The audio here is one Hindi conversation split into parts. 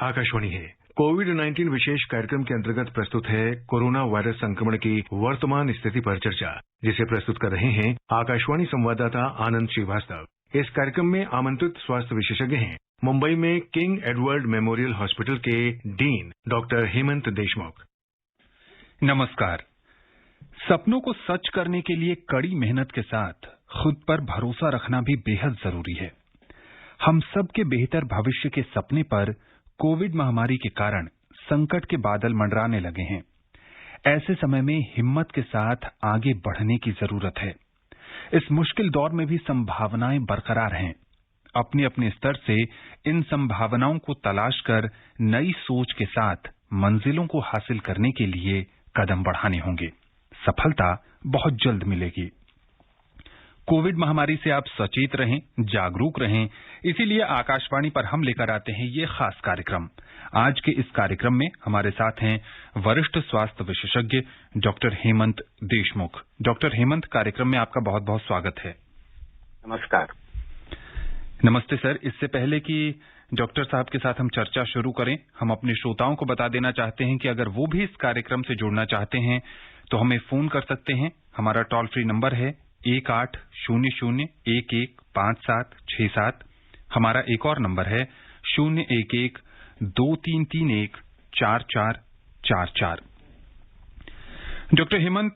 आकाशवाणी है। कोविड-19 विशेष कार्यक्रम के अंतर्गत प्रस्तुत है कोरोना वायरस संक्रमण की वर्तमान स्थिति पर चर्चा, जिसे प्रस्तुत कर रहे हैं आकाशवाणी संवाददाता आनंद श्रीवास्तव। इस कार्यक्रम में आमंत्रित स्वास्थ्य विशेषज्ञ हैं मुंबई में किंग एडवर्ड मेमोरियल हॉस्पिटल के डीन डॉक्टर हेमंत देशमुख। नमस्कार। सपनों को सच करने के लिए कड़ी मेहनत के साथ खुद पर भरोसा रखना भी बेहद जरूरी है। हम सबके बेहतर भविष्य के सपने पर कोविड महामारी के कारण संकट के बादल मंडराने लगे हैं। ऐसे समय में हिम्मत के साथ आगे बढ़ने की जरूरत है। इस मुश्किल दौर में भी संभावनाएं बरकरार हैं। अपने अपने स्तर से इन संभावनाओं को तलाश कर नई सोच के साथ मंजिलों को हासिल करने के लिए कदम बढ़ाने होंगे। सफलता बहुत जल्द मिलेगी। कोविड महामारी से आप सचेत रहें, जागरूक रहें, इसीलिए आकाशवाणी पर हम लेकर आते हैं ये खास कार्यक्रम। आज के इस कार्यक्रम में हमारे साथ हैं वरिष्ठ स्वास्थ्य विशेषज्ञ डॉक्टर हेमंत देशमुख। डॉक्टर हेमंत, कार्यक्रम में आपका बहुत बहुत स्वागत है। नमस्कार। नमस्ते सर। इससे पहले कि डॉक्टर साहब के साथ हम चर्चा शुरू करें, हम अपने श्रोताओं को बता देना चाहते हैं कि अगर वो भी इस कार्यक्रम से जुड़ना चाहते हैं तो हमें फोन कर सकते हैं। हमारा टोल फ्री नंबर है 1800-115767। हमारा एक और नंबर है 011-2331-4444। डॉक्टर हेमंत,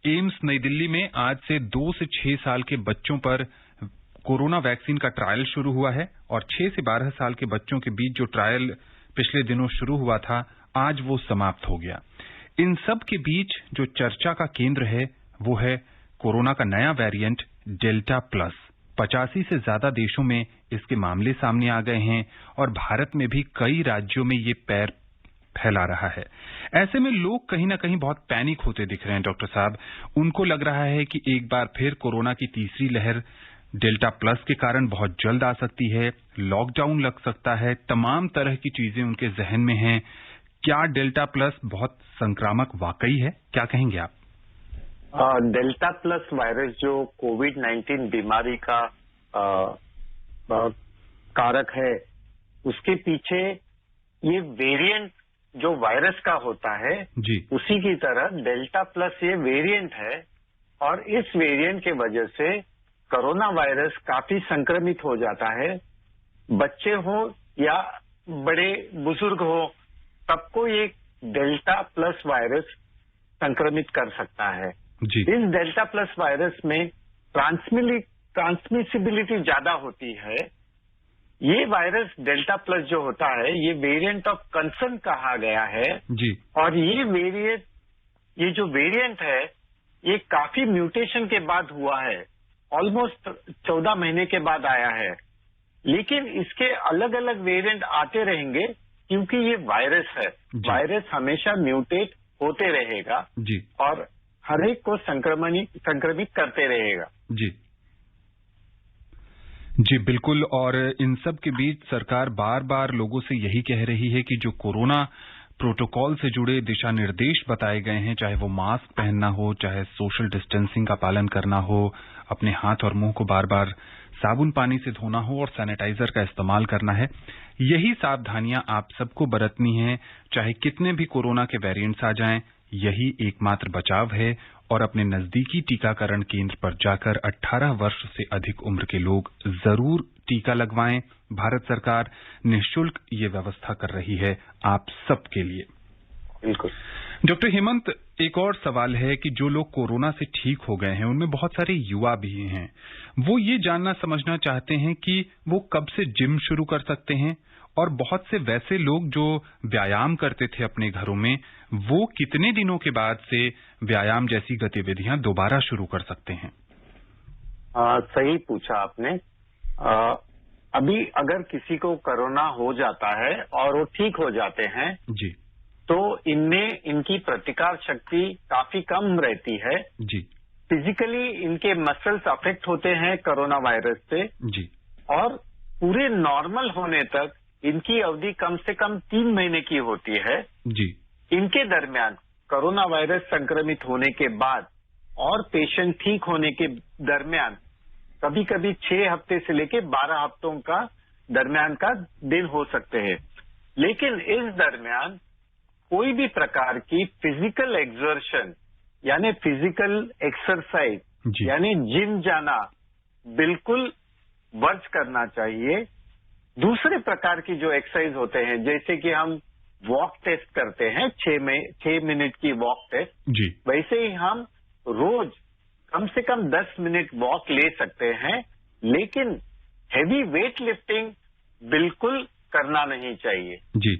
एम्स नई दिल्ली में आज से 2 से 6 साल के बच्चों पर कोरोना वैक्सीन का ट्रायल शुरू हुआ है और 6 से 12 साल के बच्चों के बीच जो ट्रायल पिछले दिनों शुरू हुआ था, आज वो समाप्त हो गया। इन सब के बीच जो चर्चा का केंद्र है वो है कोरोना का नया वेरिएंट डेल्टा प्लस। 85 से ज्यादा देशों में इसके मामले सामने आ गए हैं और भारत में भी कई राज्यों में ये पैर फैला रहा है। ऐसे में लोग कहीं ना कहीं बहुत पैनिक होते दिख रहे हैं। डॉक्टर साहब, उनको लग रहा है कि एक बार फिर कोरोना की तीसरी लहर डेल्टा प्लस के कारण बहुत जल्द आ सकती है, लॉकडाउन लग सकता है, तमाम तरह की चीजें उनके जहन में हैं। क्या डेल्टा प्लस बहुत संक्रामक वाकई है? क्या कहेंगे आप? डेल्टा प्लस वायरस जो कोविड-19 बीमारी का कारक है, उसके पीछे ये वेरिएंट जो वायरस का होता है जी, उसी की तरह डेल्टा प्लस ये वेरिएंट है और इस वेरिएंट के वजह से कोरोना वायरस काफी संक्रमित हो जाता है। बच्चे हो या बड़े बुजुर्ग हो, सबको ये डेल्टा प्लस वायरस संक्रमित कर सकता है। जी। इस डेल्टा प्लस वायरस में ट्रांसमिसिबिलिटी ज्यादा होती है। ये वायरस डेल्टा प्लस जो होता है, ये वेरिएंट ऑफ कंसर्न कहा गया है जी। और ये जो वेरिएंट है, ये काफी म्यूटेशन के बाद हुआ है। ऑलमोस्ट 14 महीने के बाद आया है, लेकिन इसके अलग अलग वेरिएंट आते रहेंगे क्योंकि ये वायरस है। वायरस हमेशा म्यूटेट होते रहेगा जी, और हर एक को संक्रमित करते रहेगा। जी जी, बिल्कुल। और इन सब के बीच सरकार बार बार लोगों से यही कह रही है कि जो कोरोना प्रोटोकॉल से जुड़े दिशा निर्देश बताए गए हैं, चाहे वो मास्क पहनना हो, चाहे सोशल डिस्टेंसिंग का पालन करना हो, अपने हाथ और मुंह को बार बार साबुन पानी से धोना हो और सैनिटाइजर का इस्तेमाल करना है, यही सावधानियां आप सबको बरतनी है। चाहे कितने भी कोरोना के वेरिएंट्स आ जाएं, यही एकमात्र बचाव है। और अपने नजदीकी टीकाकरण केंद्र पर जाकर 18 वर्ष से अधिक उम्र के लोग जरूर टीका लगवाएं। भारत सरकार निःशुल्क ये व्यवस्था कर रही है आप सबके लिए। बिल्कुल। डॉक्टर हेमंत, एक और सवाल है कि जो लोग कोरोना से ठीक हो गए हैं, उनमें बहुत सारे युवा भी हैं। वो ये जानना समझना चाहते हैं कि वो कब से जिम शुरू कर सकते हैं और बहुत से वैसे लोग जो व्यायाम करते थे अपने घरों में, वो कितने दिनों के बाद से व्यायाम जैसी गतिविधियां दोबारा शुरू कर सकते हैं? सही पूछा आपने। अभी अगर किसी को कोरोना हो जाता है और वो ठीक हो जाते हैं जी, तो इनमें इनकी प्रतिकार शक्ति काफी कम रहती है जी, फिजिकली इनके मसल्स अफेक्ट होते हैं कोरोना वायरस से जी, और पूरे नॉर्मल होने तक इनकी अवधि कम से कम 3 महीने की होती है जी। इनके दरमियान कोरोना वायरस संक्रमित होने के बाद और पेशेंट ठीक होने के दरमियान कभी कभी 6 हफ्ते से लेकर 12 हफ्तों का दरमियान का दिन हो सकते हैं। लेकिन इस दरमियान कोई भी प्रकार की फिजिकल एक्सर्शन यानी फिजिकल एक्सरसाइज यानी जिम जाना बिल्कुल वर्ज करना चाहिए। दूसरे प्रकार की जो एक्सरसाइज होते हैं, जैसे कि हम वॉक टेस्ट करते हैं, 6 मिनट की वॉक टेस्ट, वैसे ही हम रोज कम से कम 10 मिनट वॉक ले सकते हैं, लेकिन हेवी वेट लिफ्टिंग बिल्कुल करना नहीं चाहिए। जी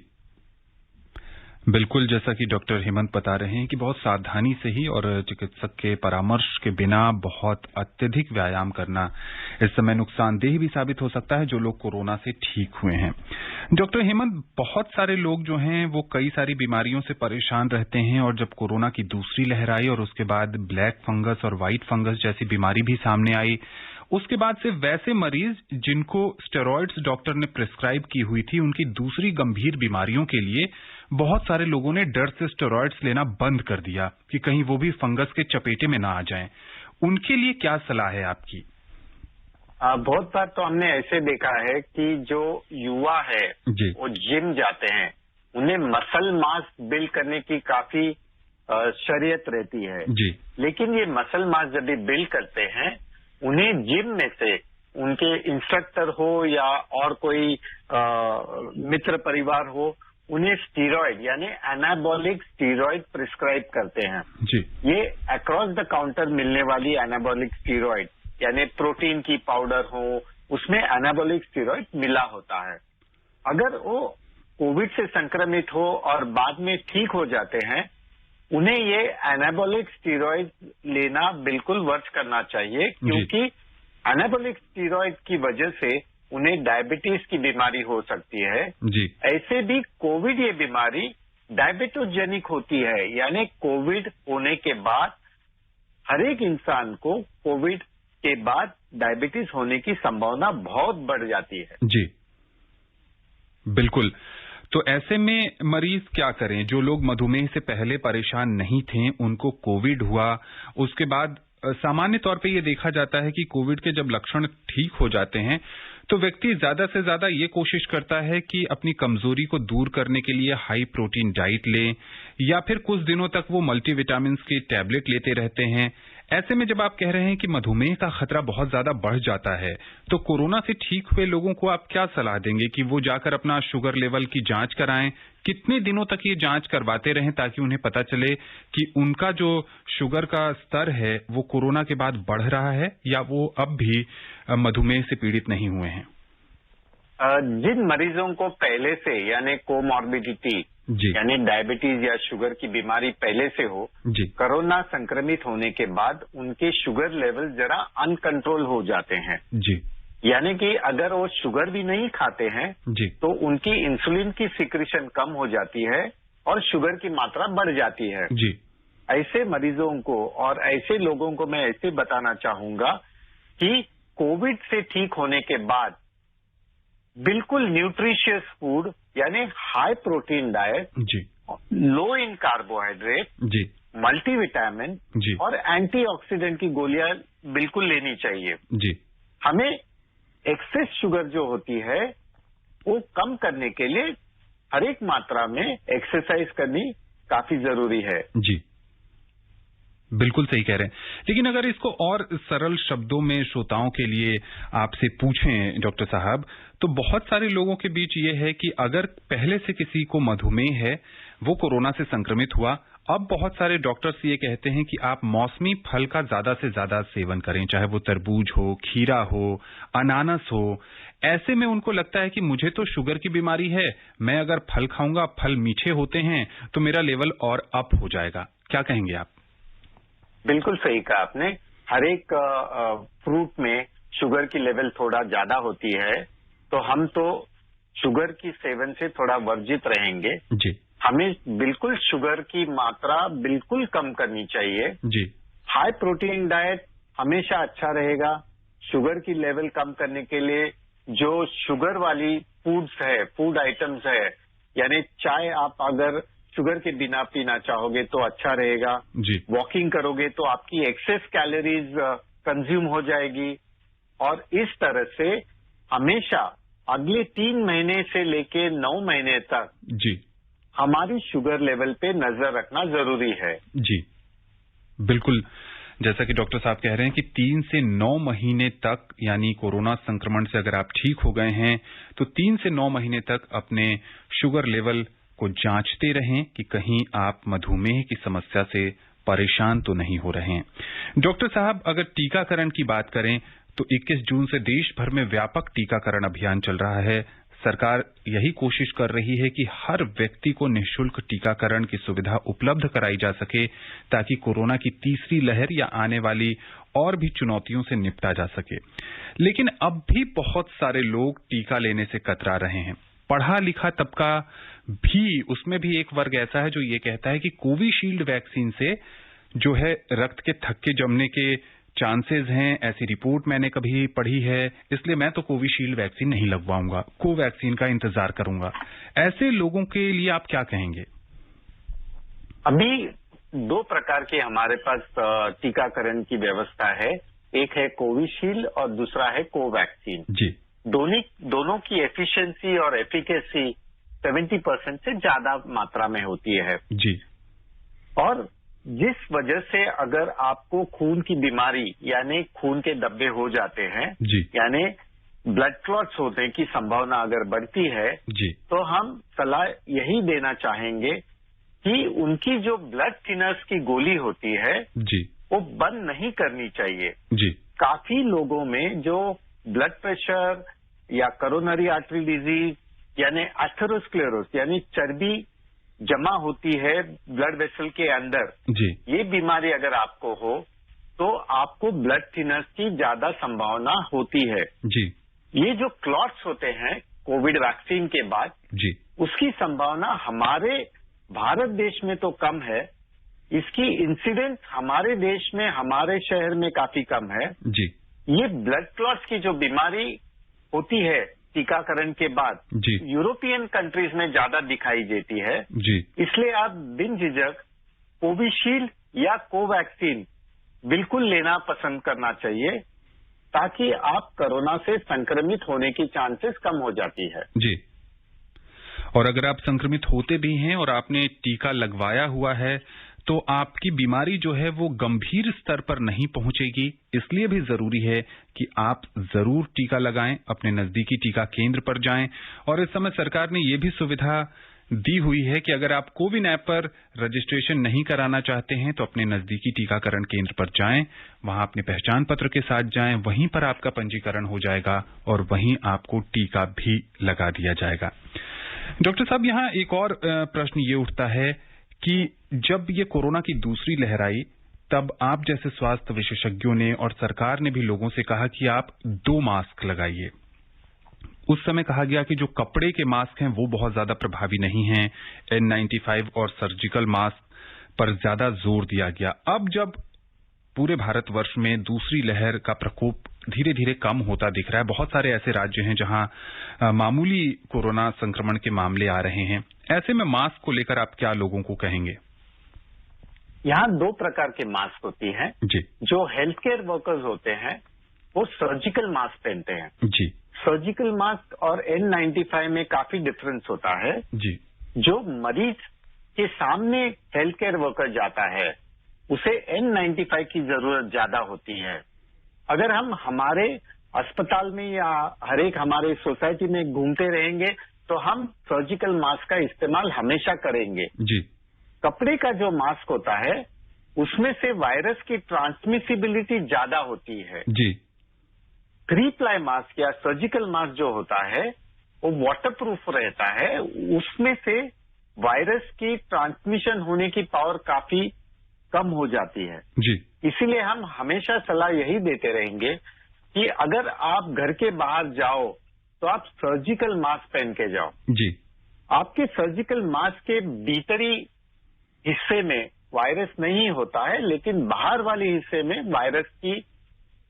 बिल्कुल, जैसा कि डॉक्टर हेमंत बता रहे हैं कि बहुत सावधानी से ही और चिकित्सक के परामर्श के बिना बहुत अत्यधिक व्यायाम करना इस समय नुकसानदेह भी साबित हो सकता है जो लोग कोरोना से ठीक हुए हैं। डॉक्टर हेमंत, बहुत सारे लोग जो हैं वो कई सारी बीमारियों से परेशान रहते हैं और जब कोरोना की दूसरी लहर आई और उसके बाद ब्लैक फंगस और व्हाइट फंगस जैसी बीमारी भी सामने आई, उसके बाद से वैसे मरीज जिनको स्टेरॉइड्स डॉक्टर ने प्रिस्क्राइब की हुई थी, उनकी दूसरी गंभीर बीमारियों के लिए बहुत सारे लोगों ने डर से स्टेरॉइड्स लेना बंद कर दिया कि कहीं वो भी फंगस के चपेटे में ना आ जाएं। उनके लिए क्या सलाह है आपकी? बहुत बार तो हमने ऐसे देखा है कि जो युवा है वो जिम जाते हैं, उन्हें मसल मास बिल्ड करने की काफी शरीयत रहती है जी। लेकिन ये मसल मास जब भी बिल्ड करते हैं, उन्हें जिम में से उनके इंस्ट्रक्टर हो या और कोई मित्र परिवार हो, उन्हें स्टीरॉयड यानी एनाबॉलिक स्टीरॉयड प्रिस्क्राइब करते हैं जी। ये अक्रॉस द काउंटर मिलने वाली एनाबॉलिक स्टीरॉयड यानी प्रोटीन की पाउडर हो, उसमें एनाबॉलिक स्टीरॉयड मिला होता है। अगर वो कोविड से संक्रमित हो और बाद में ठीक हो जाते हैं, उन्हें ये एनाबॉलिक स्टीरॉयड लेना बिल्कुल वर्ज करना चाहिए, क्योंकि एनाबॉलिक स्टीरॉयड की वजह से उन्हें डायबिटीज की बीमारी हो सकती है जी। ऐसे भी कोविड ये बीमारी डायबिटोजेनिक होती है, यानी कोविड होने के बाद हर एक इंसान को कोविड के बाद डायबिटीज होने की संभावना बहुत बढ़ जाती है जी। बिल्कुल, तो ऐसे में मरीज क्या करें? जो लोग मधुमेह से पहले परेशान नहीं थे, उनको कोविड हुआ, उसके बाद सामान्य तौर पे ये देखा जाता है कि कोविड के जब लक्षण ठीक हो जाते हैं तो व्यक्ति ज्यादा से ज्यादा ये कोशिश करता है कि अपनी कमजोरी को दूर करने के लिए हाई प्रोटीन डाइट ले या फिर कुछ दिनों तक वो मल्टीविटामिन की टैबलेट लेते रहते हैं। ऐसे में जब आप कह रहे हैं कि मधुमेह का खतरा बहुत ज्यादा बढ़ जाता है, तो कोरोना से ठीक हुए लोगों को आप क्या सलाह देंगे कि वो जाकर अपना शुगर लेवल की जांच कराएं? कितने दिनों तक ये जांच करवाते रहें ताकि उन्हें पता चले कि उनका जो शुगर का स्तर है वो कोरोना के बाद बढ़ रहा है या वो अब भी मधुमेह से पीड़ित नहीं हुए हैं? जिन मरीजों को पहले से यानी कोमॉर्बिडिटी यानी डायबिटीज या शुगर की बीमारी पहले से हो, कोरोना संक्रमित होने के बाद उनके शुगर लेवल जरा अनकंट्रोल हो जाते हैं जी। यानी कि अगर वो शुगर भी नहीं खाते हैं जी, तो उनकी इंसुलिन की सिक्रीशन कम हो जाती है और शुगर की मात्रा बढ़ जाती है जी। ऐसे मरीजों को और ऐसे लोगों को मैं ऐसे बताना चाहूंगा कि कोविड से ठीक होने के बाद बिल्कुल न्यूट्रिशियस फूड यानी हाई प्रोटीन डाइट जी, लो इन कार्बोहाइड्रेट जी, मल्टीविटामिन जी और एंटीऑक्सीडेंट की गोलियां बिल्कुल लेनी चाहिए जी। हमें एक्सेस शुगर जो होती है वो कम करने के लिए हर एक मात्रा में एक्सरसाइज करनी काफी जरूरी है जी। बिल्कुल सही कह रहे हैं, लेकिन अगर इसको और सरल शब्दों में श्रोताओं के लिए आपसे पूछें डॉक्टर साहब, तो बहुत सारे लोगों के बीच ये है कि अगर पहले से किसी को मधुमेह है, वो कोरोना से संक्रमित हुआ, अब बहुत सारे डॉक्टर्स ये कहते हैं कि आप मौसमी फल का ज्यादा से ज्यादा सेवन करें, चाहे वो तरबूज हो, खीरा हो, अनानास हो। ऐसे में उनको लगता है कि मुझे तो शुगर की बीमारी है, मैं अगर फल खाऊंगा, फल मीठे होते हैं, तो मेरा लेवल और अप हो जाएगा। क्या कहेंगे आप? बिल्कुल सही कहा आपने। हर एक फ्रूट में शुगर की लेवल थोड़ा ज्यादा होती है, तो हम तो शुगर की सेवन से थोड़ा वर्जित रहेंगे जी। हमें बिल्कुल शुगर की मात्रा बिल्कुल कम करनी चाहिए जी। हाई प्रोटीन डाइट हमेशा अच्छा रहेगा। शुगर की लेवल कम करने के लिए जो शुगर वाली फूड आइटम्स है, यानी चाय आप अगर शुगर के बिना पीना चाहोगे तो अच्छा रहेगा जी। वॉकिंग करोगे तो आपकी एक्सेस कैलोरीज कंज्यूम हो जाएगी, और इस तरह से हमेशा अगले 3 महीने से लेके 9 महीने तक जी हमारी शुगर लेवल पे नजर रखना जरूरी है। जी बिल्कुल, जैसा कि डॉक्टर साहब कह रहे हैं कि 3 से 9 महीने तक, यानी कोरोना संक्रमण से अगर आप ठीक हो गए हैं तो 3 से 9 महीने तक अपने शुगर लेवल को जांचते रहें कि कहीं आप मधुमेह की समस्या से परेशान तो नहीं हो रहे हैं। डॉक्टर साहब, अगर टीकाकरण की बात करें तो 21 जून से देश भर में व्यापक टीकाकरण अभियान चल रहा है। सरकार यही कोशिश कर रही है कि हर व्यक्ति को निःशुल्क टीकाकरण की सुविधा उपलब्ध कराई जा सके ताकि कोरोना की तीसरी लहर या आने वाली और भी चुनौतियों से निपटा जा सके। लेकिन अब भी बहुत सारे लोग टीका लेने से कतरा रहे हैं। पढ़ा लिखा तबका भी, उसमें भी एक वर्ग ऐसा है जो ये कहता है कि कोविशील्ड वैक्सीन से जो है रक्त के थक्के जमने के चांसेस हैं, ऐसी रिपोर्ट मैंने कभी पढ़ी है, इसलिए मैं तो कोविशील्ड वैक्सीन नहीं लगवाऊंगा, कोवैक्सीन का इंतजार करूंगा। ऐसे लोगों के लिए आप क्या कहेंगे? अभी 2 प्रकार के हमारे पास टीकाकरण की व्यवस्था है। एक है कोविशील्ड और दूसरा है कोवैक्सीन। जी, दोनों की एफिशिएंसी और एफिकेसी 70% से ज्यादा मात्रा में होती है। जी, और जिस वजह से अगर आपको खून की बीमारी यानी खून के धब्बे हो जाते हैं, जी, यानी ब्लड क्लॉट्स होने की संभावना अगर बढ़ती है, जी, तो हम सलाह यही देना चाहेंगे कि उनकी जो ब्लड थिनर्स की गोली होती है, जी, वो बंद नहीं करनी चाहिए। जी, काफी लोगों में जो ब्लड प्रेशर या कोरोनरी आर्टरी डिजीज यानी एथेरोस्क्लेरोसिस यानी चर्बी जमा होती है ब्लड वेसल के अंदर, जी, ये बीमारी अगर आपको हो तो आपको ब्लड थिनर्स की ज्यादा संभावना होती है। जी, ये जो क्लॉट्स होते हैं कोविड वैक्सीन के बाद, जी, उसकी संभावना हमारे भारत देश में तो कम है, इसकी इंसिडेंस हमारे देश में, हमारे शहर में काफी कम है। जी, ये ब्लड क्लॉट्स की जो बीमारी होती है टीकाकरण के बाद, जी, यूरोपियन कंट्रीज में ज्यादा दिखाई देती है। जी, इसलिए आप बिन झिझक कोविशील्ड या कोवैक्सीन बिल्कुल लेना पसंद करना चाहिए ताकि आप कोरोना से संक्रमित होने की चांसेस कम हो जाती है। जी। और अगर आप संक्रमित होते भी हैं और आपने टीका लगवाया हुआ है तो आपकी बीमारी जो है वो गंभीर स्तर पर नहीं पहुंचेगी। इसलिए भी जरूरी है कि आप जरूर टीका लगाएं, अपने नजदीकी टीका केंद्र पर जाएं। और इस समय सरकार ने ये भी सुविधा दी हुई है कि अगर आप कोविन ऐप पर रजिस्ट्रेशन नहीं कराना चाहते हैं तो अपने नजदीकी टीकाकरण केंद्र पर जाएं, वहां अपने पहचान पत्र के साथ जाएं, वहीं पर आपका पंजीकरण हो जाएगा और वहीं आपको टीका भी लगा दिया जाएगा। डॉक्टर साहब, यहाँ एक और प्रश्न ये उठता है कि जब ये कोरोना की दूसरी लहर आई तब आप जैसे स्वास्थ्य विशेषज्ञों ने और सरकार ने भी लोगों से कहा कि आप 2 मास्क लगाइए। उस समय कहा गया कि जो कपड़े के मास्क हैं वो बहुत ज्यादा प्रभावी नहीं हैं, N95 और सर्जिकल मास्क पर ज्यादा जोर दिया गया। अब जब पूरे भारतवर्ष में दूसरी लहर का प्रकोप धीरे धीरे कम होता दिख रहा है, बहुत सारे ऐसे राज्य हैं जहां मामूली कोरोना संक्रमण के मामले आ रहे हैं, ऐसे में मास्क को लेकर आप क्या लोगों को कहेंगे? यहाँ 2 प्रकार के मास्क होती हैं। जी, जो हेल्थ केयर वर्कर्स होते हैं वो सर्जिकल मास्क पहनते हैं। जी, सर्जिकल मास्क और N95 में काफी डिफरेंस होता है। जी, जो मरीज के सामने हेल्थ केयर वर्कर जाता है उसे N95 की जरूरत ज्यादा होती है। अगर हम हमारे अस्पताल में या हर एक हमारे सोसाइटी में घूमते रहेंगे तो हम सर्जिकल मास्क का इस्तेमाल हमेशा करेंगे। जी, कपड़े का जो मास्क होता है उसमें से वायरस की ट्रांसमिसिबिलिटी ज्यादा होती है। जी, 3 प्लाई मास्क या सर्जिकल मास्क जो होता है वो वाटरप्रूफ रहता है, उसमें से वायरस की ट्रांसमिशन होने की पावर काफी कम हो जाती है। जी, इसीलिए हम हमेशा सलाह यही देते रहेंगे कि अगर आप घर के बाहर जाओ तो आप सर्जिकल मास्क पहन के जाओ। जी, आपके सर्जिकल मास्क के भीतरी हिस्से में वायरस नहीं होता है, लेकिन बाहर वाले हिस्से में वायरस की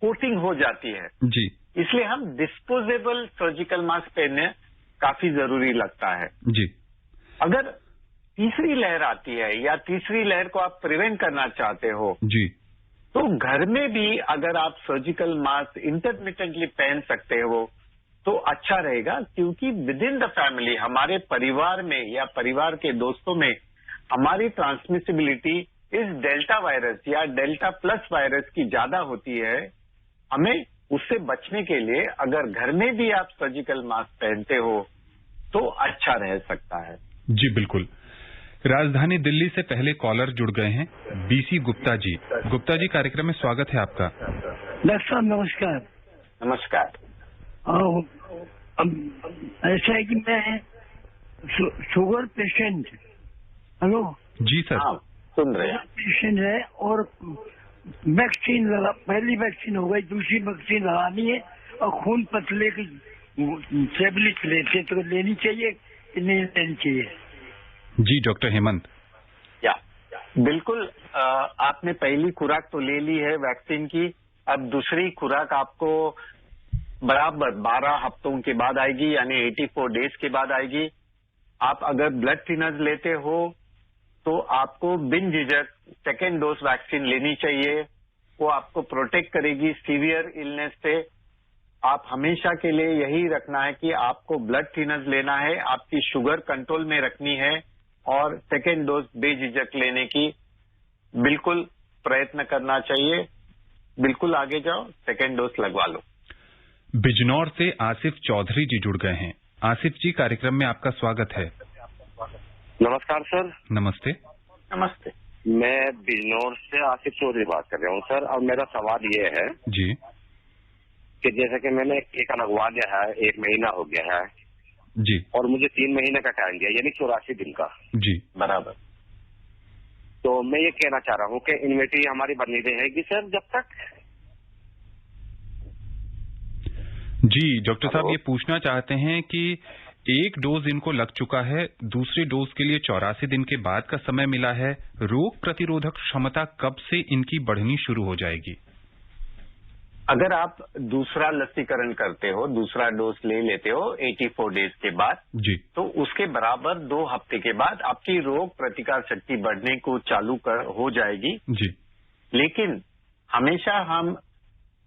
कोटिंग हो जाती है। जी, इसलिए हम डिस्पोजेबल सर्जिकल मास्क पहनने काफी जरूरी लगता है। जी, अगर तीसरी लहर आती है या तीसरी लहर को आप प्रिवेंट करना चाहते हो जी, तो घर में भी अगर आप सर्जिकल मास्क इंटरमिटेंटली पहन सकते हो तो अच्छा अच्छा रहेगा, क्योंकि विद इन द फैमिली, हमारे परिवार में या परिवार के दोस्तों में हमारी ट्रांसमिसिबिलिटी इस डेल्टा वायरस या डेल्टा प्लस वायरस की ज्यादा होती है। हमें उससे बचने के लिए अगर घर में भी आप सर्जिकल मास्क पहनते हो तो अच्छा रह सकता है। जी बिल्कुल। राजधानी दिल्ली से पहले कॉलर जुड़ गए हैं, बीसी गुप्ता जी। गुप्ता जी, कार्यक्रम में स्वागत है आपका। डॉक्टर साहब नमस्कार। नमस्कार। ऐसा है कि मैं शुगर पेशेंट। हेलो जी सर। हाँ, सुन रहे हैं। पेशेंट है और वैक्सीन पहली वैक्सीन हो गई, दूसरी वैक्सीन लगानी है और खून पतले की टेबलेट लेते तो लेनी चाहिए कि नहीं लेनी चाहिए? जी डॉक्टर हेमंत। या बिल्कुल, आपने पहली खुराक तो ले ली है वैक्सीन की, अब दूसरी खुराक आपको बराबर 12 हफ्तों के बाद आएगी, यानी 84 डेज के बाद आएगी। आप अगर ब्लड थिनर्स लेते हो तो आपको बिन झिझक सेकेंड डोज वैक्सीन लेनी चाहिए। वो आपको प्रोटेक्ट करेगी सीवियर इलनेस से। आप हमेशा के लिए यही रखना है कि आपको ब्लड थिनर्स लेना है, आपकी शुगर कंट्रोल में रखनी है और सेकेंड डोज बेझिझक लेने की बिल्कुल प्रयत्न करना चाहिए। बिल्कुल आगे जाओ, सेकेंड डोज लगवा लो। बिजनौर से आसिफ चौधरी जी जुड़ गए हैं। आसिफ जी, कार्यक्रम में आपका स्वागत है। नमस्कार सर। नमस्ते। नमस्ते। मैं बिजनौर से आसिफ चौधरी बात कर रहा हूँ सर। और मेरा सवाल ये है जी कि जैसे कि मैंने टीका लगवा लिया है, 1 महीना हो गया है जी, और मुझे 3 महीने का टाइम दिया, यानी 84 दिन का। जी बराबर। तो मैं ये कहना चाह रहा हूँ कि इम्यूनिटी हमारी बनी रहेगी सर जब तक? जी डॉक्टर साहब, ये पूछना चाहते हैं कि एक डोज इनको लग चुका है, दूसरे डोज के लिए 84 दिन के बाद का समय मिला है। रोग प्रतिरोधक क्षमता कब से इनकी बढ़नी शुरू हो जाएगी? अगर आप दूसरा लसीकरण करते हो, दूसरा डोज ले लेते हो 84 डेज के बाद जी, तो उसके बराबर 2 हफ्ते के बाद आपकी रोग प्रतिकार शक्ति बढ़ने को चालू हो जाएगी। जी, लेकिन हमेशा हम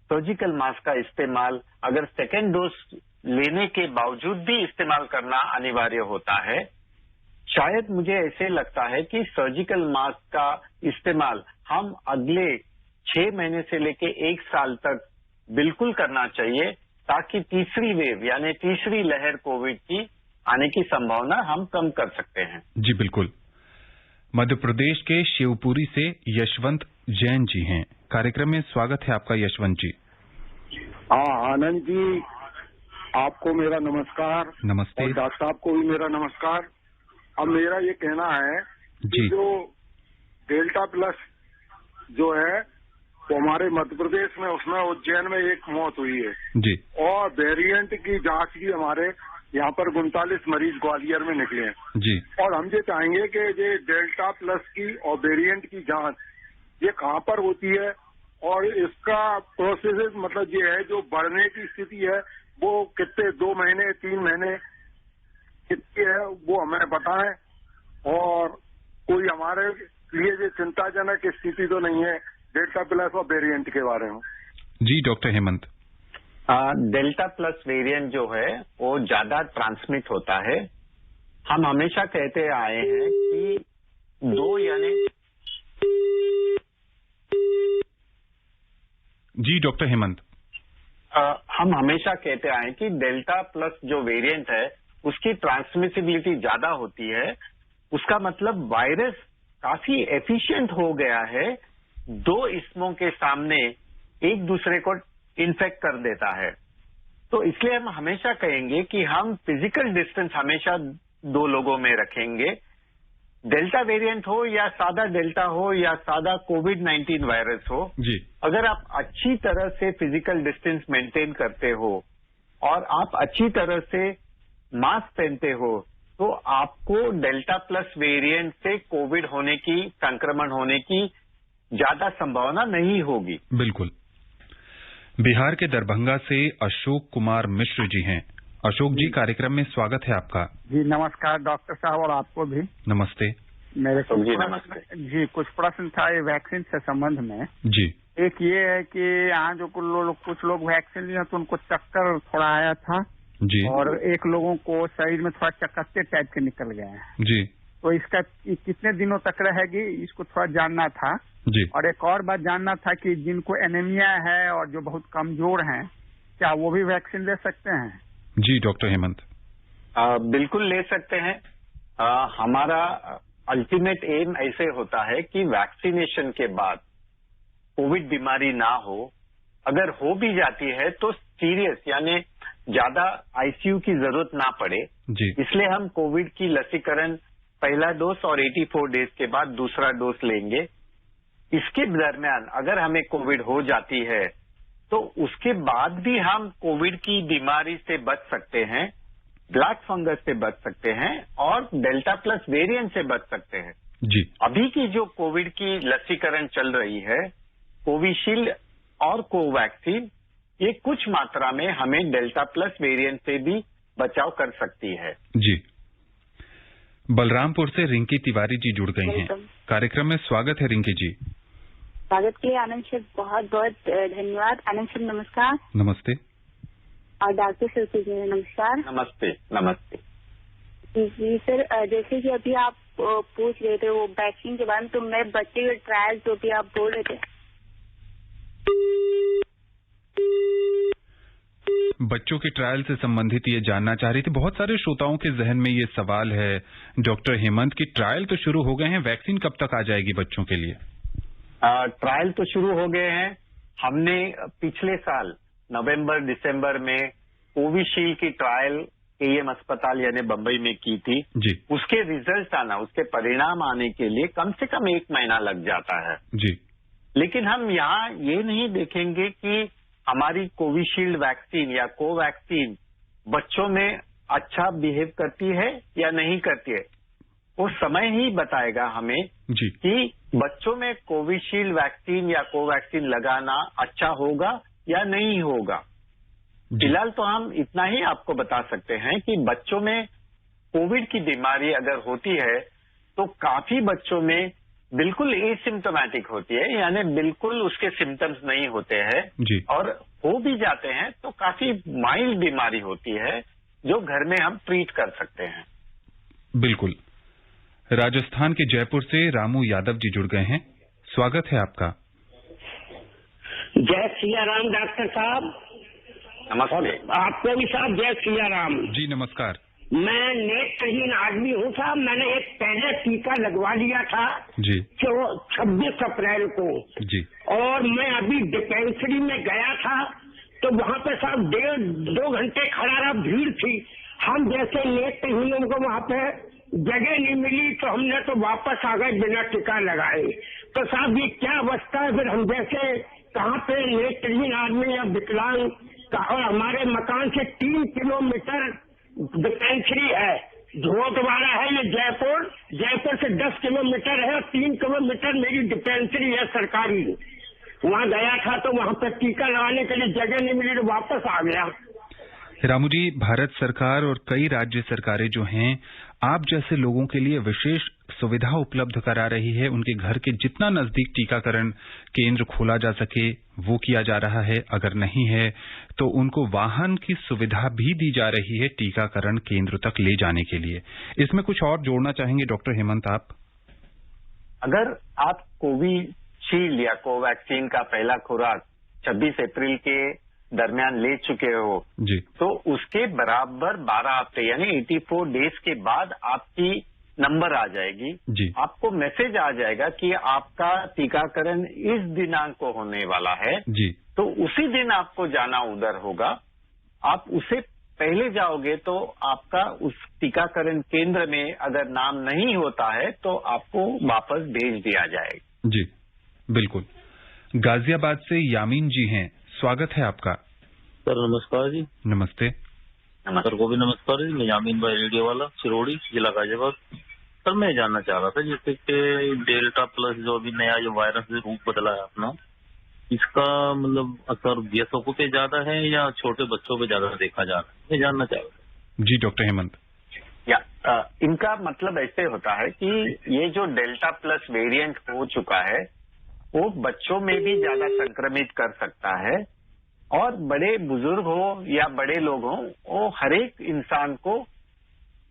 सर्जिकल मास्क का इस्तेमाल अगर सेकेंड डोज लेने के बावजूद भी इस्तेमाल करना अनिवार्य होता है। शायद मुझे ऐसे लगता है कि सर्जिकल मास्क का इस्तेमाल हम अगले 6 महीने से लेके 1 साल तक बिल्कुल करना चाहिए, ताकि तीसरी वेव यानी तीसरी लहर कोविड की आने की संभावना हम कम कर सकते हैं। जी बिल्कुल। मध्य प्रदेश के शिवपुरी से यशवंत जैन जी हैं। कार्यक्रम में स्वागत है आपका यशवंत जी। हाँ आनंद जी, आपको मेरा नमस्कार। नमस्ते। और डॉक्टर साहब को भी मेरा नमस्कार। अब मेरा ये कहना है कि जी, जो डेल्टा प्लस जो है वो हमारे मध्य प्रदेश में, उसमें उज्जैन में एक मौत हुई है जी, और वेरिएंट की जांच भी हमारे यहाँ पर 39 मरीज ग्वालियर में निकले हैं। जी, और हम ये चाहेंगे कि ये डेल्टा प्लस की और वेरिएंट की जांच ये कहाँ पर होती है और इसका प्रोसेस मतलब ये है जो बढ़ने की स्थिति है वो कितने 2 महीने 3 महीने कितनी है वो हमें बताएं। और कोई हमारे लिए ये चिंताजनक स्थिति तो नहीं है डेल्टा प्लस और वेरिएंट के बारे में? जी doctor Hemant. Delta plus variant जो है वो ज्यादा ट्रांसमिट होता है। हम हमेशा कहते आए हैं कि 2 यानी जी डॉक्टर हेमंत। हम हमेशा कहते आए कि डेल्टा प्लस जो वेरिएंट है उसकी ट्रांसमिसिबिलिटी ज्यादा होती है। उसका मतलब वायरस काफी एफिशिएंट हो गया है, 2 इसमों के सामने एक दूसरे को इन्फेक्ट कर देता है। तो इसलिए हम हमेशा कहेंगे कि हम फिजिकल डिस्टेंस हमेशा 2 लोगों में रखेंगे। डेल्टा वेरिएंट हो या सादा डेल्टा हो या सादा कोविड-19 वायरस हो, जी, अगर आप अच्छी तरह से फिजिकल डिस्टेंस मेंटेन करते हो और आप अच्छी तरह से मास्क पहनते हो तो आपको डेल्टा प्लस वेरिएंट से कोविड होने की, संक्रमण होने की ज्यादा संभावना नहीं होगी। बिल्कुल। बिहार के दरभंगा से अशोक कुमार मिश्र जी हैं। अशोक जी, कार्यक्रम में स्वागत है आपका। जी नमस्कार डॉक्टर साहब, और आपको भी नमस्ते। मेरे जी नमस्ते। जी कुछ प्रश्न था ये वैक्सीन से संबंध में। जी, एक ये है कि यहाँ जो कुछ लोग वैक्सीन लिए तो उनको चक्कर थोड़ा आया था जी। और एक लोगों को शरीर में थोड़ा चकत्ते टाइप के निकल गए हैं जी तो इसका कितने दिनों तक रहेगी इसको थोड़ा जानना था। जी। और एक और बात जानना था कि जिनको एनीमिया है और जो बहुत कमजोर हैं क्या वो भी वैक्सीन ले सकते हैं? जी डॉक्टर हेमंत। बिल्कुल ले सकते हैं। हमारा अल्टीमेट एम ऐसे होता है कि वैक्सीनेशन के बाद कोविड बीमारी ना हो, अगर हो भी जाती है तो सीरियस यानी ज्यादा आईसीयू की जरूरत ना पड़े। जी। इसलिए हम कोविड की लसीकरण पहला डोज और 84 डेज के बाद दूसरा डोज लेंगे। इसके दरमियान अगर हमें कोविड हो जाती है तो उसके बाद भी हम कोविड की बीमारी से बच सकते हैं, ब्लैक फंगस से बच सकते हैं और डेल्टा प्लस वेरिएंट से बच सकते हैं। जी। अभी की जो कोविड की लसीकरण चल रही है, कोविशील्ड और कोवैक्सीन, ये कुछ मात्रा में हमें डेल्टा प्लस वेरिएंट से भी बचाव कर सकती है। जी। बलरामपुर से रिंकी तिवारी जी जुड़ गई हैं। कार्यक्रम में स्वागत है रिंकी जी। स्वागत के लिए आनंद सर बहुत बहुत धन्यवाद। आनंद सर नमस्कार। नमस्ते। और डॉक्टर सर जी नमस्कार। नमस्ते। नमस्ते जी सर, जैसे कि अभी आप पूछ रहे थे वो वैक्सीन के बारे में, तो मैं बच्चे के ट्रायल जो भी आप बोल रहे थे, बच्चों के ट्रायल से संबंधित ये जानना चाह रही थी। बहुत सारे श्रोताओं के जहन में ये सवाल है डॉक्टर हेमंत की ट्रायल तो शुरू हो गए हैं, वैक्सीन कब तक आ जाएगी बच्चों के लिए? ट्रायल तो शुरू हो गए हैं। हमने पिछले साल नवंबर दिसंबर में कोविशील्ड की ट्रायल केएम अस्पताल यानी बंबई में की थी। जी। उसके रिजल्ट आना, उसके परिणाम आने के लिए कम से कम 1 महीना लग जाता है। जी। लेकिन हम यहाँ ये नहीं देखेंगे कि हमारी कोविशील्ड वैक्सीन या कोवैक्सीन बच्चों में अच्छा बिहेव करती है या नहीं करती है। वो समय ही बताएगा हमें जी। कि बच्चों में कोविशील्ड वैक्सीन या कोवैक्सीन लगाना अच्छा होगा या नहीं होगा। फिलहाल तो हम इतना ही आपको बता सकते हैं कि बच्चों में कोविड की बीमारी अगर होती है तो काफी बच्चों में बिल्कुल एसिम्टोमेटिक होती है, यानी बिल्कुल उसके सिम्टम्स नहीं होते हैं। जी। और हो भी जाते हैं तो काफी माइल्ड बीमारी होती है जो घर में हम ट्रीट कर सकते हैं। बिल्कुल। राजस्थान के जयपुर से रामू यादव जी जुड़ गए हैं। स्वागत है आपका। जय सिया राम डॉक्टर साहब। नमस्ते। आपको भी साहब जय सिया राम। जी नमस्कार। मैं नेत्रहीन आदमी हूँ साहब। मैंने एक पहले टीका लगवा लिया था जी। 26 अप्रैल को। जी। और मैं अभी डिस्पेंसरी में गया था तो वहाँ पे साहब 1.5-2 घंटे खड़ा रहा, भीड़ थी। हम जैसे नेत्रहीनों को वहाँ पे जगह नहीं मिली तो हमने तो वापस आ गए बिना टीका लगाए। तो साहब ये क्या अवस्था है फिर? हम जैसे कहाँ पे नेत्रहीन आदमी या विकलांग और हमारे मकान से 3 किलोमीटर डिस्पेंसरी है, झोटवाड़ा है ये जयपुर से 10 किलोमीटर है और 3 किलोमीटर मेरी डिस्पेंसरी है सरकारी। वहाँ गया था तो वहाँ पर टीका लगाने के लिए जगह नहीं मिली तो वापस आ गया। रामू जी, भारत सरकार और कई राज्य सरकारें जो हैं आप जैसे लोगों के लिए विशेष सुविधा उपलब्ध करा रही है। उनके घर के जितना नजदीक टीकाकरण केंद्र खोला जा सके वो किया जा रहा है। अगर नहीं है तो उनको वाहन की सुविधा भी दी जा रही है टीकाकरण केंद्र तक ले जाने के लिए। इसमें कुछ और जोड़ना चाहेंगे डॉक्टर हेमंत आप? अगर आप कोविशील्ड या कोवैक्सीन का पहला खुराक 26 अप्रैल के दरमियान ले चुके हो जी, तो उसके बराबर 12 हफ्ते यानी 84 डेज के बाद आपकी नंबर आ जाएगी जी। आपको मैसेज आ जाएगा कि आपका टीकाकरण इस दिनांक को होने वाला है जी। तो उसी दिन आपको जाना उधर होगा। आप उसे पहले जाओगे तो आपका उस टीकाकरण केंद्र में अगर नाम नहीं होता है तो आपको वापस भेज दिया जाएगा। जी बिल्कुल। गाजियाबाद से यामीन जी हैं, स्वागत है आपका। सर नमस्कार जी। नमस्ते। सर को भी नमस्कार जी। मैं यामीन भाई रेडियो वाला चिरोड़ी जिला गाजियाबाद। सर मैं जानना चाह रहा था जैसे कि डेल्टा प्लस जो अभी नया जो वायरस रूप बदला है अपना, इसका मतलब असर वयस्कों पे ज्यादा है या छोटे बच्चों पे ज्यादा देखा जा रहा है, मैं जानना चाह रहा था। जी डॉक्टर हेमंत। इनका मतलब ऐसे होता है कि ये जो डेल्टा प्लस वेरिएंट हो चुका है वो बच्चों में भी ज्यादा संक्रमित कर सकता है और बड़े बुजुर्ग हो या बड़े लोग हों, वो हर एक इंसान को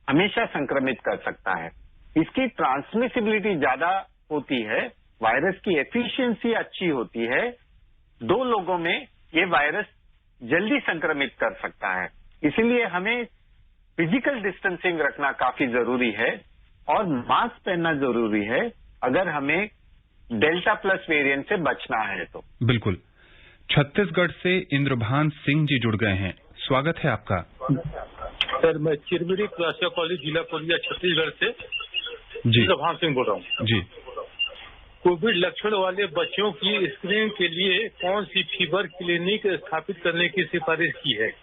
हमेशा संक्रमित कर सकता है। इसकी ट्रांसमिसिबिलिटी ज्यादा होती है, वायरस की एफिशिएंसी अच्छी होती है। 2 लोगों में ये वायरस जल्दी संक्रमित कर सकता है। इसीलिए हमें फिजिकल डिस्टेंसिंग रखना काफी जरूरी है और मास्क पहनना जरूरी है अगर हमें डेल्टा प्लस वेरिएंट से बचना है तो। बिल्कुल। छत्तीसगढ़ से इंद्रभान सिंह जी जुड़ गए हैं, स्वागत है आपका। सर, मैं चिरमिरी क्लासिया कॉलेज, जिला पुरनिया, छत्तीसगढ़ से जी इंद्रभान सिंह बोल रहा हूँ जी। कोविड लक्षण वाले बच्चों की स्क्रीनिंग के लिए कौन सी फीवर क्लिनिक स्थापित करने की सिफारिश की है?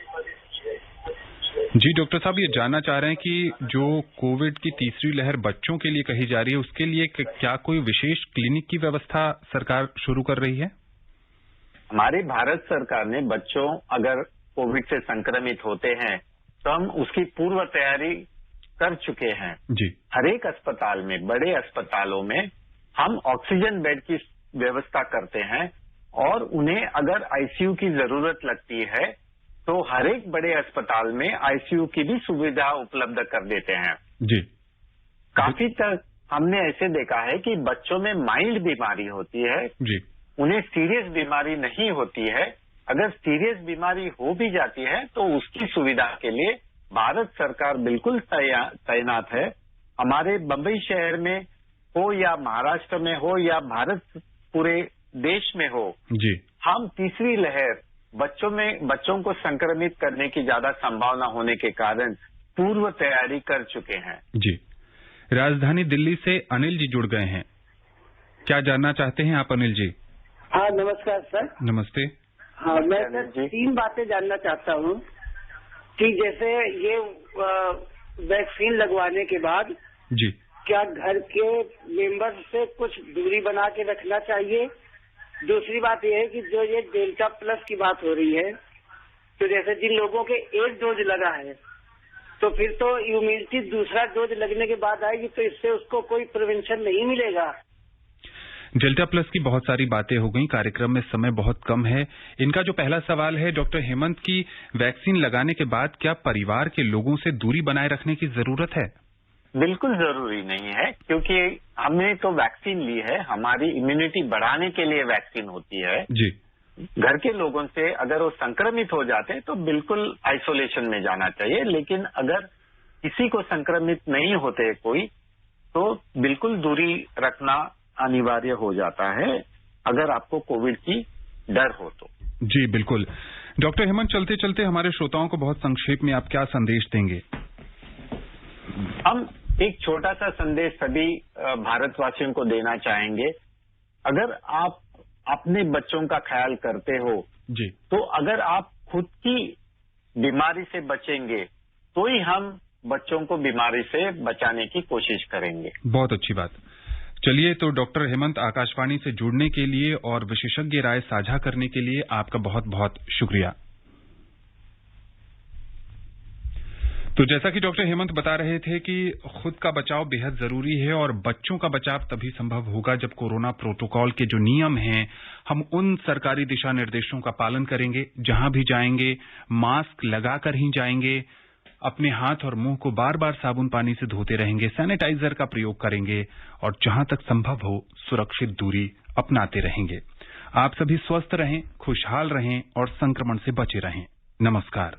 जी डॉक्टर साहब, ये जानना चाह रहे हैं कि जो कोविड की तीसरी लहर बच्चों के लिए कही जा रही है, उसके लिए क्या कोई विशेष क्लिनिक की व्यवस्था सरकार शुरू कर रही है? हमारी भारत सरकार ने बच्चों अगर कोविड से संक्रमित होते हैं तो हम उसकी पूर्व तैयारी कर चुके हैं जी। हर एक अस्पताल में, बड़े अस्पतालों में हम ऑक्सीजन बेड की व्यवस्था करते हैं और उन्हें अगर आईसीयू की जरूरत लगती है तो हर एक बड़े अस्पताल में आईसीयू की भी सुविधा उपलब्ध कर देते हैं जी। काफी तक हमने ऐसे देखा है कि बच्चों में माइल्ड बीमारी होती है जी, उन्हें सीरियस बीमारी नहीं होती है। अगर सीरियस बीमारी हो भी जाती है तो उसकी सुविधा के लिए भारत सरकार बिल्कुल तैनात है। हमारे बंबई शहर में हो या महाराष्ट्र में हो या भारत पूरे देश में हो जी, हम तीसरी लहर बच्चों को संक्रमित करने की ज्यादा संभावना होने के कारण पूर्व तैयारी कर चुके हैं जी। राजधानी दिल्ली से अनिल जी जुड़ गए हैं, क्या जानना चाहते हैं आप अनिल जी? हाँ नमस्कार सर। नमस्ते। हाँ मैं सर 3 बातें जानना चाहता हूँ कि जैसे ये वैक्सीन लगवाने के बाद जी क्या घर के मेंबर से कुछ दूरी बना के रखना चाहिए? दूसरी बात यह है कि जो ये डेल्टा प्लस की बात हो रही है, तो जैसे जिन लोगों के 1 डोज लगा है तो फिर तो इम्यूनिटी दूसरा डोज लगने के बाद आएगी, तो इससे उसको कोई प्रिवेंशन नहीं मिलेगा? डेल्टा प्लस की बहुत सारी बातें हो गई, कार्यक्रम में समय बहुत कम है। इनका जो पहला सवाल है डॉक्टर हेमंत की, वैक्सीन लगाने के बाद क्या परिवार के लोगों से दूरी बनाए रखने की जरूरत है? बिल्कुल जरूरी नहीं है, क्योंकि हमने तो वैक्सीन ली है, हमारी इम्यूनिटी बढ़ाने के लिए वैक्सीन होती है जी। घर के लोगों से अगर वो संक्रमित हो जाते हैं तो बिल्कुल आइसोलेशन में जाना चाहिए, लेकिन अगर किसी को संक्रमित नहीं होते कोई तो बिल्कुल दूरी रखना अनिवार्य हो जाता है अगर आपको कोविड की डर हो तो। जी बिल्कुल। डॉक्टर हेमंत, चलते चलते हमारे श्रोताओं को बहुत संक्षेप में आप क्या संदेश देंगे? हम एक छोटा सा संदेश सभी भारतवासियों को देना चाहेंगे। अगर आप अपने बच्चों का ख्याल करते हो जी, तो अगर आप खुद की बीमारी से बचेंगे तो ही हम बच्चों को बीमारी से बचाने की कोशिश करेंगे। बहुत अच्छी बात। चलिए, तो डॉक्टर हेमंत, आकाशवाणी से जुड़ने के लिए और विशेषज्ञ राय साझा करने के लिए आपका बहुत बहुत शुक्रिया। तो जैसा कि डॉक्टर हेमंत बता रहे थे कि खुद का बचाव बेहद जरूरी है और बच्चों का बचाव तभी संभव होगा जब कोरोना प्रोटोकॉल के जो नियम हैं, हम उन सरकारी दिशा निर्देशों का पालन करेंगे। जहां भी जाएंगे मास्क लगाकर ही जाएंगे, अपने हाथ और मुंह को बार बार साबुन पानी से धोते रहेंगे, सैनिटाइजर का प्रयोग करेंगे और जहां तक संभव हो सुरक्षित दूरी अपनाते रहेंगे। आप सभी स्वस्थ रहें, खुशहाल रहें और संक्रमण से बचे रहें। नमस्कार।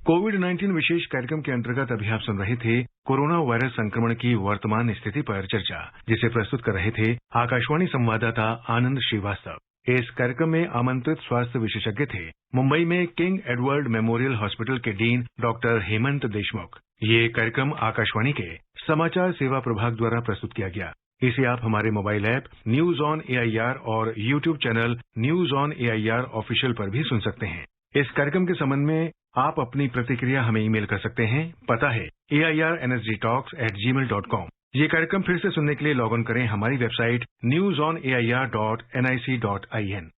कोविड-19 विशेष कार्यक्रम के अंतर्गत अभी आप सुन रहे थे कोरोना वायरस संक्रमण की वर्तमान स्थिति पर चर्चा, जिसे प्रस्तुत कर रहे थे आकाशवाणी संवाददाता आनंद श्रीवास्तव। इस कार्यक्रम में आमंत्रित स्वास्थ्य विशेषज्ञ थे मुंबई में किंग एडवर्ड मेमोरियल हॉस्पिटल के डीन डॉक्टर हेमंत देशमुख। ये कार्यक्रम आकाशवाणी के समाचार सेवा प्रभाग द्वारा प्रस्तुत किया गया। इसे आप हमारे mobile app news on AIR और YouTube channel news on AIR official पर भी सुन सकते हैं। इस कार्यक्रम के संबंध में आप अपनी प्रतिक्रिया हमें ईमेल कर सकते हैं। पता है airnsgtalks@gmail.com। ये कार्यक्रम फिर से सुनने के लिए लॉग इन करें हमारी वेबसाइट newsonair.nic.in।